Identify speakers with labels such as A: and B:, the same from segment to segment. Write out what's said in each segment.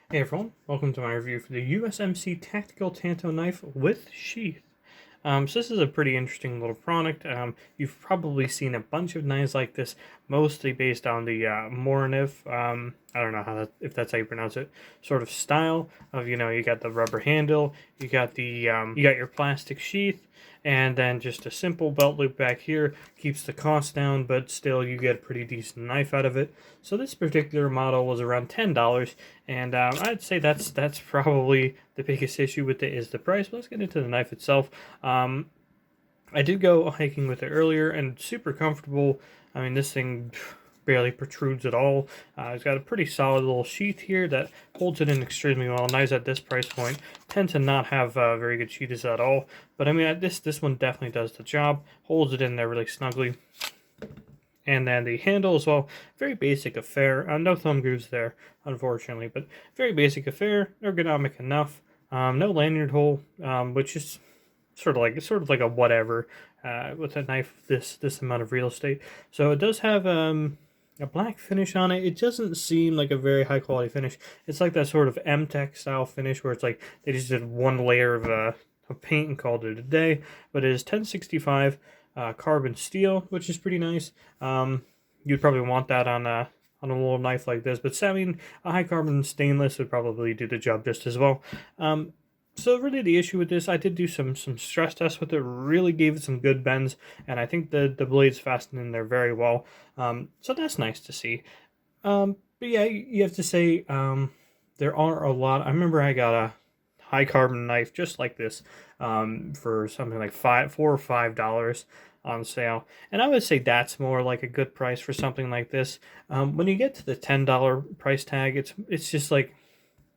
A: Hey everyone, welcome to my review for the USMC Tactical Tanto Knife with Sheath. So this is a pretty interesting little product. You've probably seen a bunch of knives like this, mostly based on the Morinif, I don't know if that's how you pronounce it, sort of style of, you got the rubber handle, you got the, you got your plastic sheath, and then just a simple belt loop back here keeps the cost down, but still you get a pretty decent knife out of it. So this particular model was around $10, and I'd say that's probably the biggest issue with it is the price. But let's get into the knife itself. I did go hiking with it earlier, and super comfortable. I mean, this thing barely protrudes at all. It's got a pretty solid little sheath here that holds it in extremely well. Knives at this price point tend to not have very good sheaths at all, but I mean, this one definitely does the job. Holds it in there really snugly. And then the handle as well, very basic affair. No thumb grooves there, unfortunately, but very basic affair, ergonomic enough. No lanyard hole, which is sort of like a whatever with a knife this amount of real estate. So it does have a black finish on it. It doesn't seem like a very high quality finish. It's like that sort of M-Tech style finish where it's like they just did one layer of paint and called it a day. But it is 1065. Carbon steel, which is pretty nice. You'd probably want that on a little knife like this, but I mean, a high carbon stainless would probably do the job just as well. So really the issue with this, I did do some stress tests with it, really gave it some good bends, and I think the blades fastened in there very well. So that's nice to see. But yeah, you have to say there are a lot. I remember I got a high carbon knife just like this for something like $4 or $5 on sale, and I would say that's more like a good price for something like this. When you get to the $10 price tag, it's just like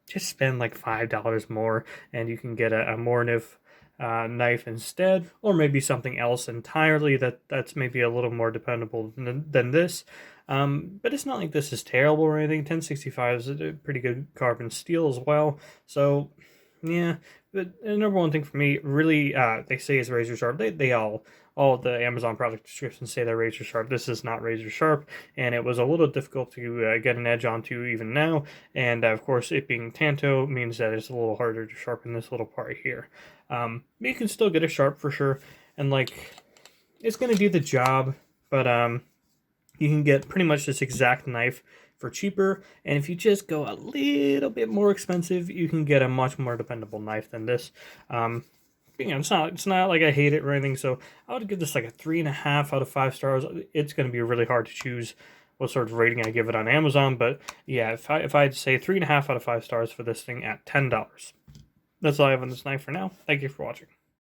A: just spend like $5 more and you can get a Mornif knife instead, or maybe something else entirely that's maybe a little more dependable than this. But it's not like this is terrible or anything. 1065 is a pretty good carbon steel as well. So yeah, but the number one thing for me, really, they say is razor sharp. They all of the Amazon product descriptions say they're razor sharp. This is not razor sharp, and it was a little difficult to get an edge onto even now. And of course, it being Tanto means that it's a little harder to sharpen this little part here. But you can still get it sharp for sure, and like it's gonna do the job. But you can get pretty much this exact knife for cheaper, and if you just go a little bit more expensive, you can get a much more dependable knife than this. It's not like I hate it or anything, so I would give this like a 3.5 out of 5 stars. It's going to be really hard to choose what sort of rating I give it on Amazon, but yeah, if I'd say 3.5 out of 5 stars for this thing at $10. That's all I have on this knife for now. Thank you for watching.